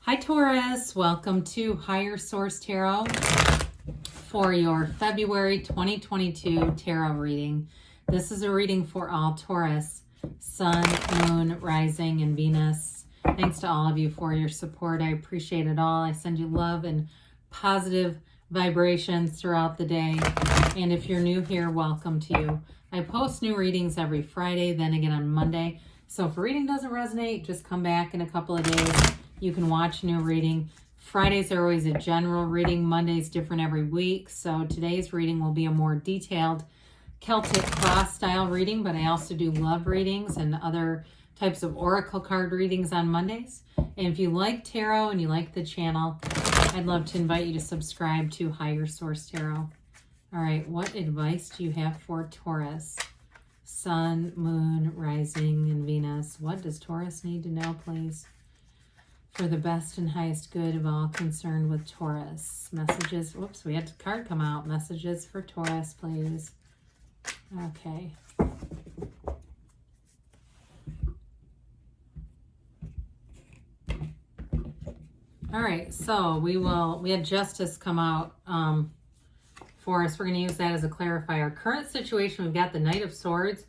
Hi Taurus, welcome to Higher Source Tarot for your February 2022 tarot reading. This is a reading for all Taurus, Sun, Moon, Rising, and Venus. Thanks to all of you for your support. I appreciate it all. I send you love and positive vibrations throughout the day. And if you're new here, welcome to you. I post new readings every Friday, then again on Monday. So if a reading doesn't resonate, just come back in a couple of days. You can watch a new reading. Fridays are always a general reading. Monday's different every week. So today's reading will be a more detailed Celtic cross style reading, but I also do love readings and other types of oracle card readings on Mondays. And if you like tarot and you like the channel, I'd love to invite you to subscribe to Higher Source Tarot. All right, what advice do you have for Taurus? Sun, Moon, Rising, and Venus. What does Taurus need to know, please? For the best and highest good of all concerned with Taurus. Messages. Whoops, we had a card come out. Messages for Taurus, please. Okay. All right, so we had Justice come out for us. We're going to use that as a clarifier. Current situation, we've got the Knight of Swords,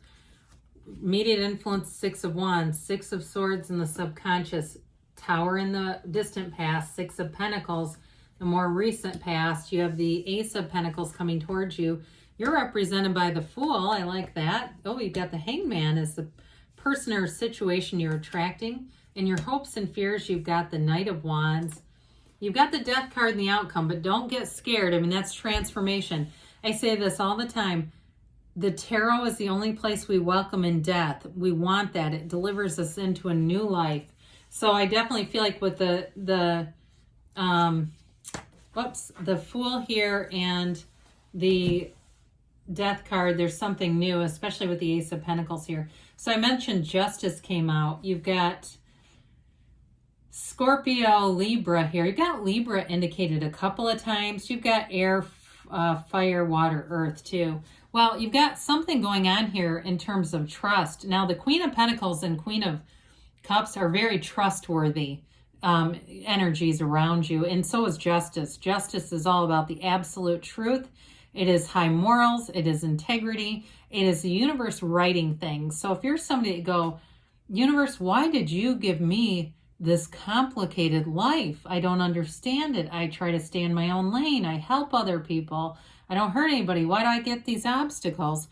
immediate influence, Six of Wands, Six of Swords in the subconscious, Tower in the distant past, Six of Pentacles, the more recent past. You have the Ace of Pentacles coming towards you. You're represented by the Fool. I like that. Oh, you've got the Hangman as the person or situation you're attracting. In your hopes and fears, you've got the Knight of Wands. You've got the Death card in the outcome, but don't get scared. I mean, that's transformation. I say this all the time. The tarot is the only place we welcome in death. We want that. It delivers us into a new life. So I definitely feel like with the Fool here and the Death card, there's something new, especially with the Ace of Pentacles here. So I mentioned Justice came out. You've got Scorpio, Libra here. You've got Libra indicated a couple of times. You've got air, fire, water, earth too. Well, you've got something going on here in terms of trust. Now, the Queen of Pentacles and Queen of Cups are very trustworthy energies around you, and so is Justice. Justice is all about the absolute truth. It is high morals. It is integrity. It is the universe writing things. So if you're somebody that go, universe, why did you give me this complicated life? I don't understand it. I try to stay in my own lane. I help other people. I don't hurt anybody. Why do I get these obstacles?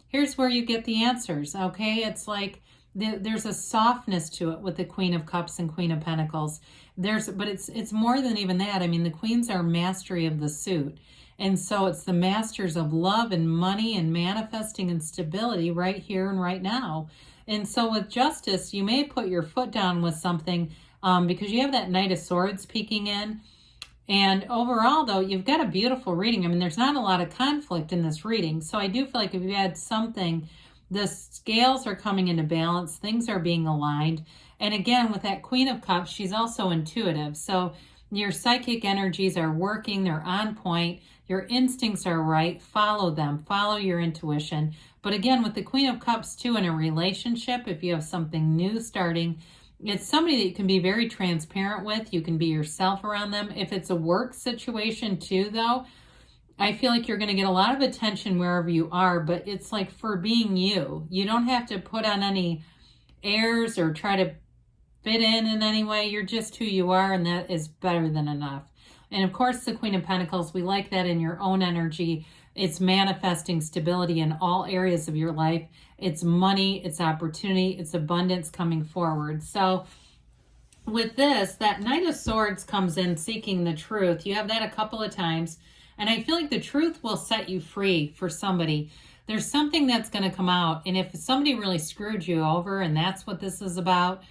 Here's where you get the answers, okay? It's like there's a softness to it with the Queen of Cups and Queen of Pentacles. But it's more than even that. I mean, the queens are mastery of the suit. And so it's the masters of love and money and manifesting and stability right here and right now. And so with Justice, you may put your foot down with something because you have that Knight of Swords peeking in. And overall, though, you've got a beautiful reading. I mean, there's not a lot of conflict in this reading. So I do feel like if you had something, the scales are coming into balance. Things are being aligned. And again, with that Queen of Cups, she's also intuitive. So your psychic energies are working. They're on point. Your instincts are right. Follow them. Follow your intuition. But again, with the Queen of Cups, too, in a relationship, if you have something new starting, it's somebody that you can be very transparent with. You can be yourself around them. If it's a work situation, too, though, I feel like you're going to get a lot of attention wherever you are, but it's like for being you. You don't have to put on any airs or try to fit in any way. You're just who you are, and that is better than enough. And of course, the Queen of Pentacles, we like that in your own energy. It's manifesting stability in all areas of your life. It's money, it's opportunity, it's abundance coming forward. So with this, that Knight of Swords comes in seeking the truth. You have that a couple of times. And I feel like the truth will set you free for somebody. There's something that's going to come out. And if somebody really screwed you over, and that's what this is about,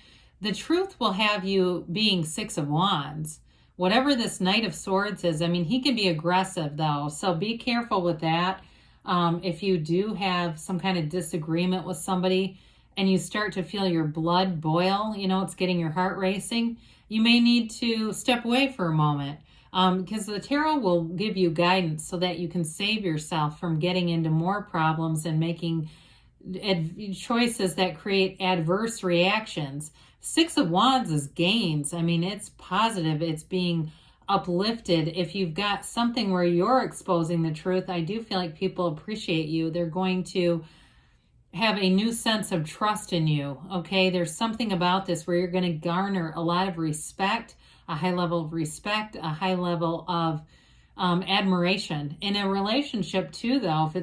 the truth will have you being Six of Wands. Whatever this Knight of Swords is, I mean, he can be aggressive, though. So be careful with that. If you do have some kind of disagreement with somebody and you start to feel your blood boil, you know, it's getting your heart racing, you may need to step away for a moment. Because the tarot will give you guidance so that you can save yourself from getting into more problems and making choices that create adverse reactions. Six of Wands is gains. I mean, it's positive. It's being uplifted. If you've got something where you're exposing the truth, I do feel like people appreciate you. They're going to have a new sense of trust in you. Okay, there's something about this where you're going to garner a lot of respect, a high level of respect, a high level of admiration in a relationship too. Though, if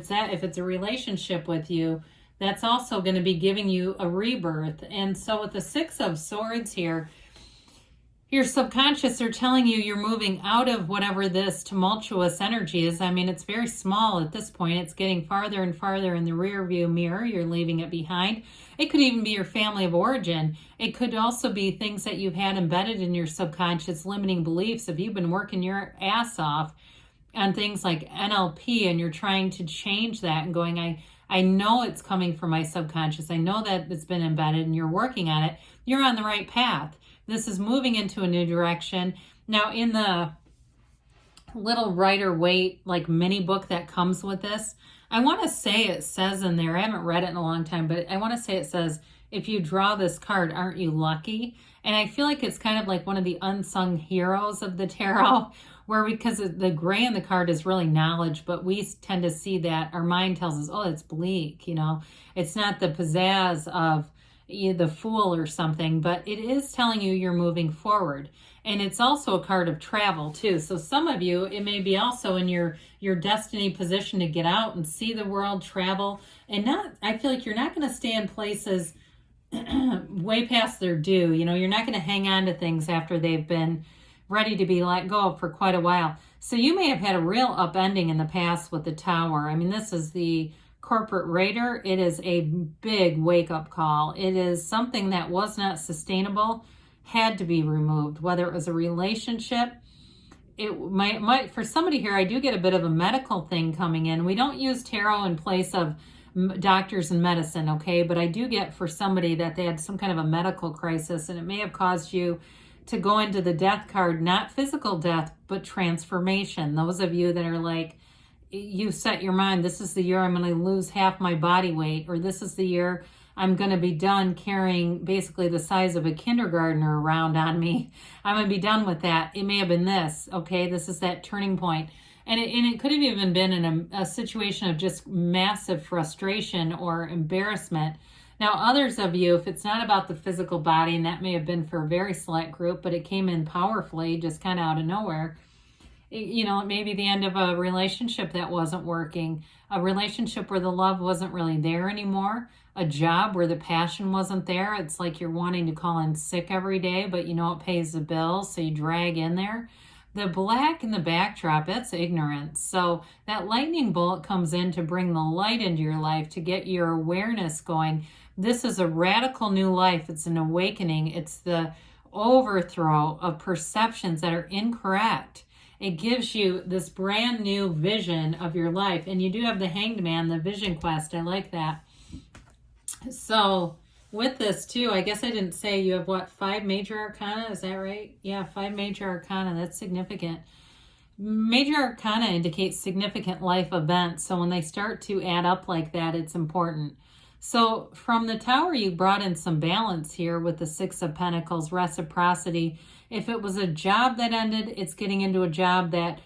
it's a relationship with you, that's also going to be giving you a rebirth. And so with the Six of Swords here, your subconscious are telling you you're moving out of whatever this tumultuous energy is. I mean, it's very small at this point. It's getting farther and farther in the rear view mirror. You're leaving it behind. It could even be your family of origin. It could also be things that you've had embedded in your subconscious, limiting beliefs. If you've been working your ass off on things like NLP and you're trying to change that and going, I know it's coming from my subconscious. I know that it's been embedded and you're working on it. You're on the right path. This is moving into a new direction. Now, in the little Rider-Waite like mini book that comes with this, I want to say it says in there, I haven't read it in a long time, but I want to say it says, if you draw this card, aren't you lucky? And I feel like it's kind of like one of the unsung heroes of the tarot, where because the gray in the card is really knowledge, but we tend to see that our mind tells us, oh, it's bleak, you know, it's not the pizzazz of the Fool or something, but it is telling you you're moving forward. And it's also a card of travel too. So some of you, it may be also in your destiny position to get out and see the world, travel, and not, I feel like you're not going to stay in places way past their due. You know, you're not going to hang on to things after they've been ready to be let go for quite a while. So you may have had a real upending in the past with the Tower. I mean, this is the corporate raider. It is a big wake-up call. It is something that was not sustainable, had to be removed, whether it was a relationship. It might for somebody here, I do get a bit of a medical thing coming in. We don't use tarot in place of doctors and medicine, okay? But I do get for somebody that they had some kind of a medical crisis, and it may have caused you to go into the death card, not physical death, but transformation. Those of you that are like, you set your mind, this is the year I'm going to lose half my body weight, or this is the year I'm going to be done carrying basically the size of a kindergartner around on me. I'm going to be done with that. It may have been this, okay? This is that turning point. And it could have even been in a situation of just massive frustration or embarrassment. Now, others of you, if it's not about the physical body, and that may have been for a very select group, but it came in powerfully, just kind of out of nowhere, you know, it may be the end of a relationship that wasn't working, a relationship where the love wasn't really there anymore, a job where the passion wasn't there. It's like you're wanting to call in sick every day, but you know it pays the bills, so you drag in there. The black in the backdrop, that's ignorance. So that lightning bolt comes in to bring the light into your life, to get your awareness going. This is a radical new life. It's an awakening. It's the overthrow of perceptions that are incorrect. It gives you this brand new vision of your life. And you do have the Hanged Man, the Vision Quest. I like that. So with this too, I guess I didn't say you have what, 5 major arcana? Is that right? Yeah, 5 major arcana. That's significant. Major arcana indicates significant life events. So when they start to add up like that, it's important. So from the Tower, you brought in some balance here with the 6 of Pentacles, reciprocity. If it was a job that ended, it's getting into a job that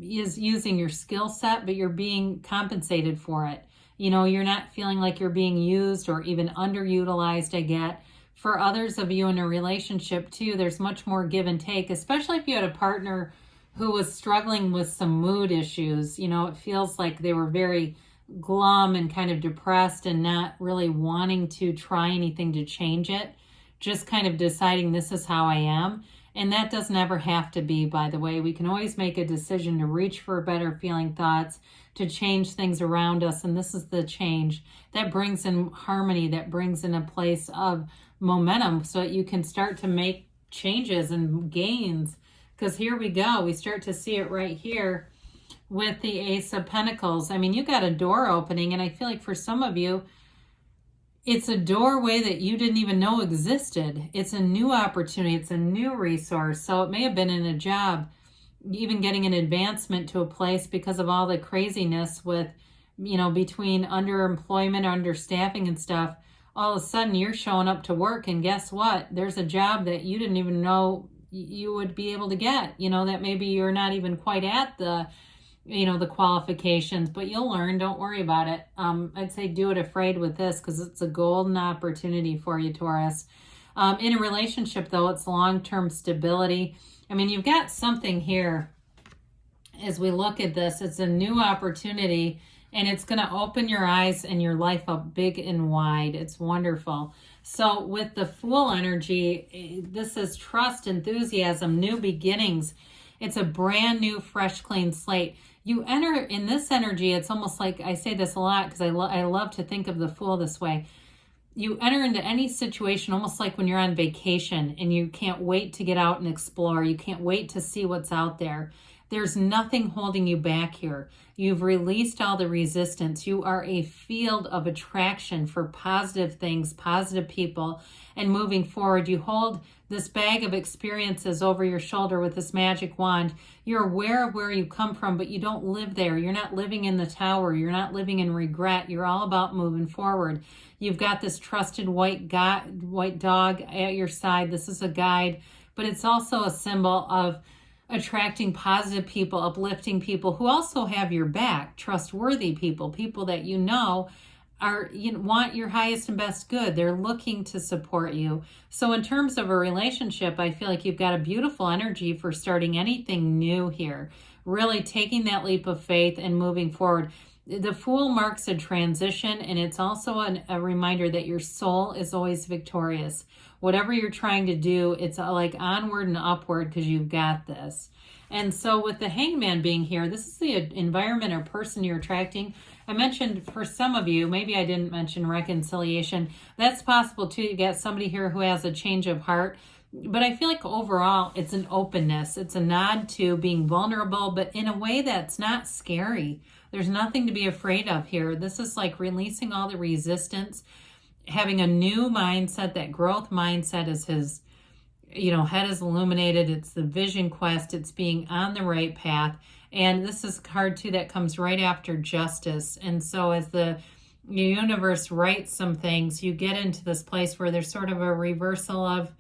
is using your skill set, but you're being compensated for it. You know, you're not feeling like you're being used or even underutilized, I get. For others of you in a relationship too, there's much more give and take, especially if you had a partner who was struggling with some mood issues. You know, it feels like they were very glum and kind of depressed and not really wanting to try anything to change it. Just kind of deciding this is how I am. And that doesn't ever have to be, by the way. We can always make a decision to reach for better feeling thoughts, to change things around us. And this is the change that brings in harmony, that brings in a place of momentum so that you can start to make changes and gains. Because here we go. We start to see it right here with the Ace of Pentacles. I mean, you got a door opening, and I feel like for some of you, it's a doorway that you didn't even know existed. It's a new opportunity. It's a new resource. So it may have been in a job, even getting an advancement to a place because of all the craziness with, you know, between underemployment, understaffing and stuff. all of a sudden you're showing up to work, and guess what? There's a job that you didn't even know you would be able to get, that maybe you're not even quite at the, the qualifications, but you'll learn. Don't worry about it. I'd say do it afraid with this, because it's a golden opportunity for you, Taurus. In a relationship, though, it's long-term stability. I mean, you've got something here. As we look at this, it's a new opportunity, and it's going to open your eyes and your life up big and wide. It's wonderful. So with the Fool energy, this is trust, enthusiasm, new beginnings. It's a brand new, fresh, clean slate. You enter in this energy, it's almost like, I say this a lot because I love to think of the Fool this way. You enter into any situation almost like when you're on vacation and you can't wait to get out and explore. You can't wait to see what's out there. There's nothing holding you back here. You've released all the resistance. You are a field of attraction for positive things, positive people, and moving forward. You hold this bag of experiences over your shoulder with this magic wand. You're aware of where you come from, but you don't live there. You're not living in the tower. You're not living in regret. You're all about moving forward. You've got this trusted white dog at your side. This is a guide, but it's also a symbol of attracting positive people, uplifting people who also have your back, trustworthy people, people that want your highest and best good. They're looking to support you. So in terms of a relationship, I feel like you've got a beautiful energy for starting anything new here, really taking that leap of faith and moving forward. The Fool marks a transition, and it's also a reminder that your soul is always victorious. Whatever you're trying to do, it's like onward and upward, because you've got this. And so with the Hangman being here, this is the environment or person you're attracting. I mentioned for some of you, maybe I didn't mention reconciliation. That's possible too. You get somebody here who has a change of heart. But I feel like overall, it's an openness. It's a nod to being vulnerable, but in a way that's not scary. There's nothing to be afraid of here. This is like releasing all the resistance, having a new mindset. That growth mindset is his, head is illuminated. It's the vision quest. It's being on the right path. And this is card too that comes right after justice. And so as the universe writes some things, you get into this place where there's sort of a reversal of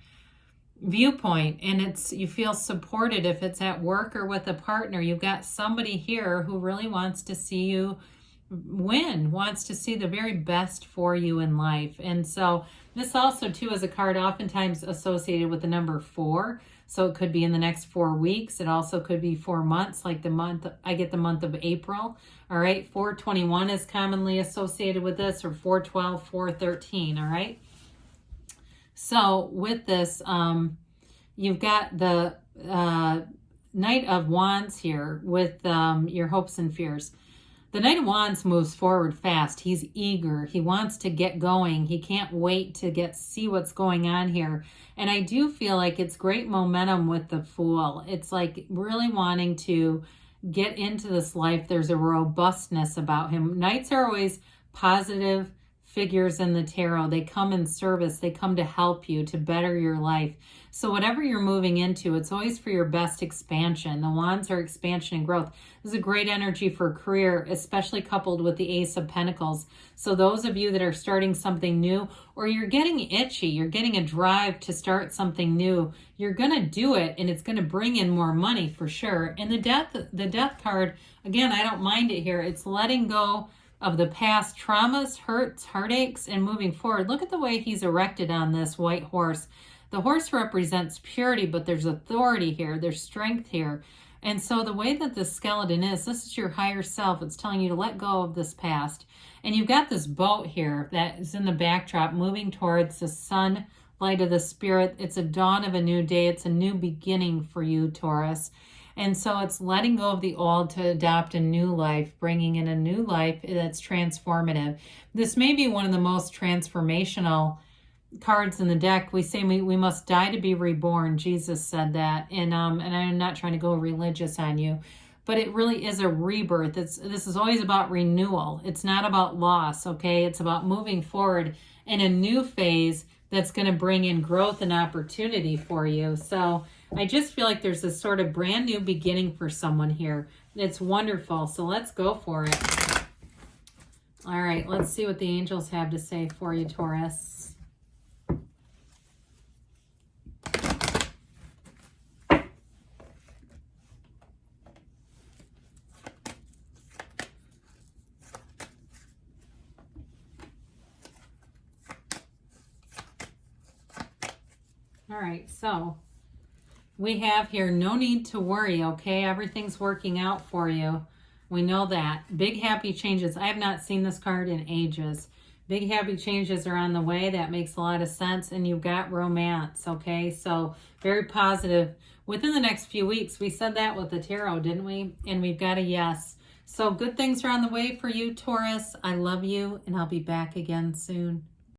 viewpoint, and you feel supported. If it's at work or with a partner, you've got somebody here who really wants to see you win, wants to see the very best for you in life. And so this also too is a card oftentimes associated with the number 4. So it could be in the next 4 weeks. It also could be 4 months, like I get the month of April. All right. 421 is commonly associated with this, or 412, 413. All right. So with this, you've got the Knight of Wands here with your hopes and fears. The Knight of Wands moves forward fast. He's eager. He wants to get going. He can't wait to see what's going on here. And I do feel like it's great momentum with the Fool. It's like really wanting to get into this life. There's a robustness about him. Knights are always positive figures in the tarot. They come in service. They come to help you, to better your life. So whatever you're moving into, it's always for your best expansion. The Wands are expansion and growth. This is a great energy for career, especially coupled with the Ace of Pentacles. So those of you that are starting something new, or you're getting itchy, you're getting a drive to start something new, you're going to do it, and it's going to bring in more money for sure. And the death card, again, I don't mind it here. It's letting go of the past traumas, hurts, heartaches, and moving forward. Look at the way he's erected on this white horse. The horse represents purity, but there's authority here. There's strength here. And so the way that the skeleton is, this is your higher self. It's telling you to let go of this past. And you've got this boat here that is in the backdrop moving towards the sun, light of the spirit. It's a dawn of a new day. It's a new beginning for you, Taurus. And so it's letting go of the old to adopt a new life, bringing in a new life that's transformative. This may be one of the most transformational cards in the deck. We say we must die to be reborn. Jesus said that. And I'm not trying to go religious on you, but it really is a rebirth. This is always about renewal. It's not about loss, okay? It's about moving forward in a new phase that's going to bring in growth and opportunity for you. So I just feel like there's this sort of brand new beginning for someone here. It's wonderful. So let's go for it. All right, let's see what the angels have to say for you, Taurus. All right, so we have here, no need to worry, okay? Everything's working out for you. We know that. Big happy changes. I have not seen this card in ages. Big happy changes are on the way. That makes a lot of sense. And you've got romance, okay? So very positive. Within the next few weeks, we said that with the tarot, didn't we? And we've got a yes. So good things are on the way for you, Taurus. I love you, and I'll be back again soon.